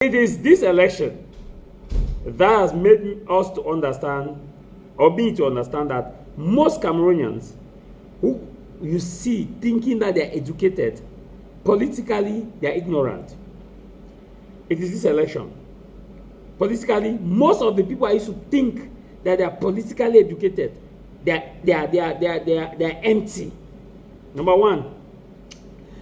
It is this election that has made us to understand, or me to understand, that most Cameroonians who you see thinking that they are educated, politically they are ignorant. It is this election. Politically, most of the people I used to think that they are politically educated, they are empty. Number one,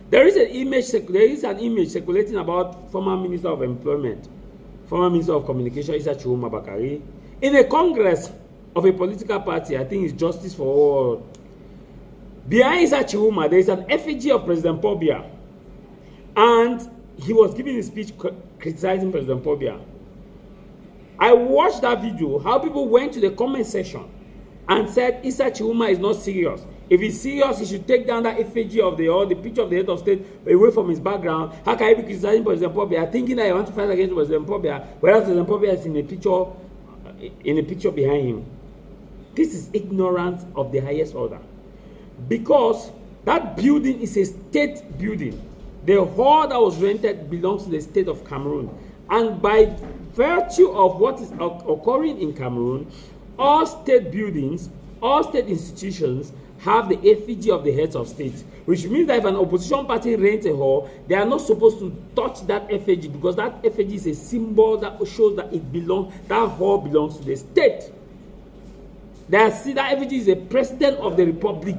there is an image circulating about former Minister of Employment, former Minister of Communication, Khumbah Bakari, in a congress of a political party. I think it's Justice for All. Behind Khumbah, there is an effigy of President Paul Biya, and he was giving a speech criticizing President Paul Biya. I watched that video, how people went to the comment section and said Khumbah is not serious. If he's serious, he should take down that effigy of the picture of the head of state away from his background. How can he be criticizing President Paul Biya, thinking that he wants to fight against President Paul Biya, whereas President Paul Biya is in a picture behind him? This is ignorance of the highest order. Because that building is a state building. The hall that was rented belongs to the state of Cameroon. And by virtue of what is occurring in Cameroon, all state buildings, all state institutions have the effigy of the heads of state, which means that if an opposition party rents a hall, they are not supposed to touch that effigy, because that effigy is a symbol that shows that that hall belongs to the state. That effigy is a president of the republic.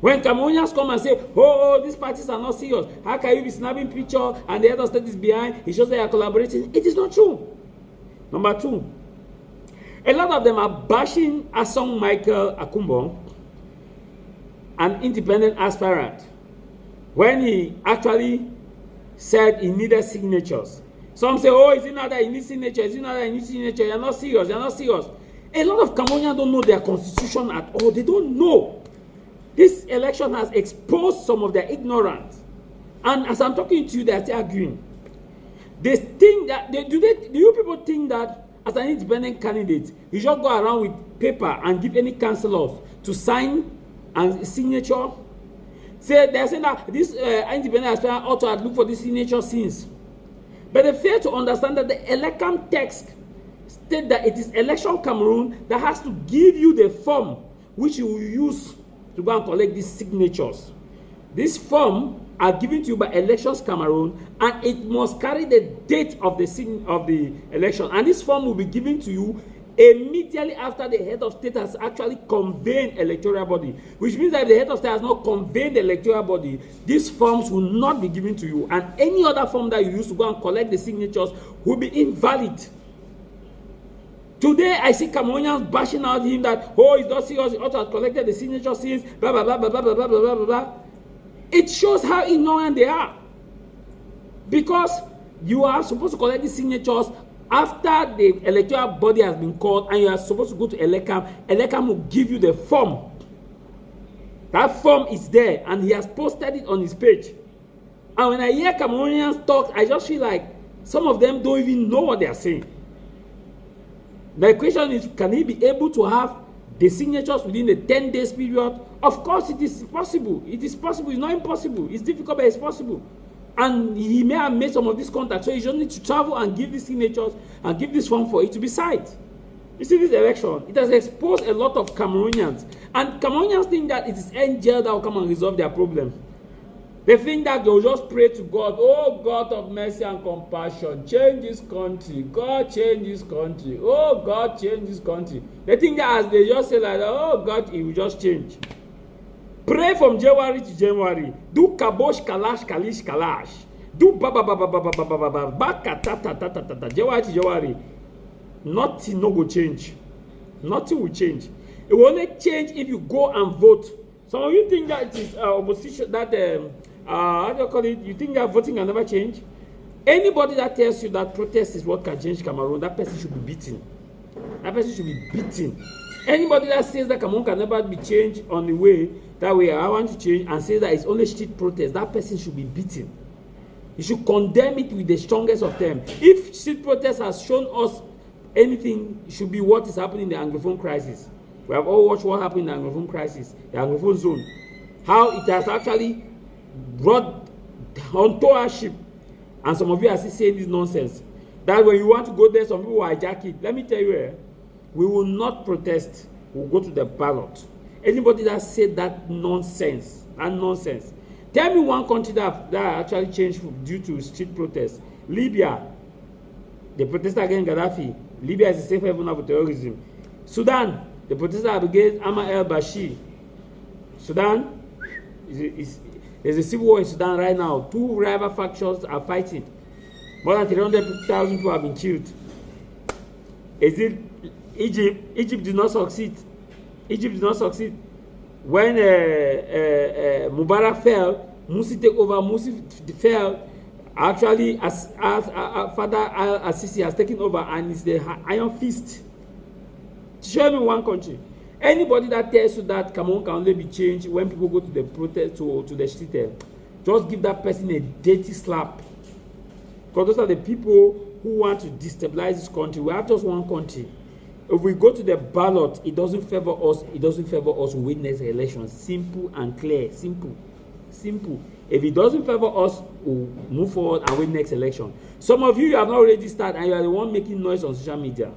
When Cameroonians come and say, oh, these parties are not serious, how can you be snapping picture and the head of state is behind, it shows that you are collaborating? It is not true. Number two, a lot of them are bashing Asong Khumbah, an independent aspirant, when he actually said he needed signatures. Some say, oh, is it not that he needs signature? Is it not that he needs signature? You're not serious. You're not serious. A lot of Cameroonians don't know their constitution at all. They don't know. This election has exposed some of their ignorance. And as I'm talking to you, they're still arguing. They think that, do you people think that as an independent candidate, you just go around with paper and give any councillors to sign and signature? Say they're saying that this independent aspirant ought to have looked for this signature since. But they fail to understand that the Elecam text states that it is Election Cameroon that has to give you the form which you will use to go and collect these signatures. This form are given to you by Elections Cameroon, and it must carry the date of the election. And this form will be given to you immediately after the head of state has actually convened electoral body. Which means that if the head of state has not convened the electoral body, these forms will not be given to you. And any other form that you use to go and collect the signatures will be invalid. Today, I see Cameroonians bashing out him that, oh, he's not serious, he ought to have collected the signature since, blah, blah, blah, blah, blah, blah, blah, blah, blah, blah. It shows how ignorant they are. Because you are supposed to collect the signatures after the electoral body has been called, and you are supposed to go to Elecam. Elecam will give you the form. That form is there, and he has posted it on his page. And when I hear Cameroonians talk, I just feel like some of them don't even know what they are saying. The question is, can he be able to have the signatures within the 10 days period? Of course, it is possible. It is possible. It's not impossible. It's difficult, but it's possible. And he may have made some of these contacts. So he just needs to travel and give these signatures and give this form for it to be signed. You see, this election, it has exposed a lot of Cameroonians. And Cameroonians think that it is angel that will come and resolve their problem. They think that they'll just pray to God, oh, God of mercy and compassion, change this country. God, change this country. Oh, God, change this country. They think that as they just say like that, oh, God, it will just change. Pray from January to January. Do kabosh, kalash, kalish, kalash. Do ba ba ba ba ba ba ba ba ba ba ba ta ta ta ta ta ta January to January. Nothing no will change. Nothing will change. It will only change if you go and vote. Some of you think that it is opposition, that how do you call it? You think that voting can never change? Anybody that tells you that protest is what can change Cameroon, that person should be beaten. That person should be beaten. Anybody that says that Cameroon can never be changed on the way that way I want to change, and says that it's only street protest, that person should be beaten. You should condemn it with the strongest of them. If street protest has shown us anything, it should be what is happening in the Anglophone crisis. We have all watched what happened in the Anglophone crisis, the Anglophone zone. How it has actually brought onto our ship And some of you are still saying this nonsense. That when you want to go there, some people will hijack it. Let me tell you, we will not protest. We'll go to the ballot. Anybody that said that nonsense, tell me one country that actually changed due to street protests. Libya, the protesters against Gaddafi. Libya is a safe haven of terrorism. Sudan, the protesters against Ahmad el-Bashir. Sudan, there's a civil war in Sudan right now. 2 rival factions are fighting. More than 300,000 people have been killed. Is it Egypt? Egypt did not succeed. Egypt did not succeed. When Mubarak fell, Musi take over. Musi fell. Actually, as Father Al-Sisi has taken over, and it's the iron fist. Show me one country. Anybody that tells you that Cameroon can only be changed when people go to the protest to the street, just give that person a dirty slap. Because those are the people who want to destabilize this country. We have just one country. If we go to the ballot, it doesn't favor us. It doesn't favor us to win next election. Simple and clear. Simple. If it doesn't favor us, we'll move forward and win next election. Some of you have not already started, and you are the one making noise on social media.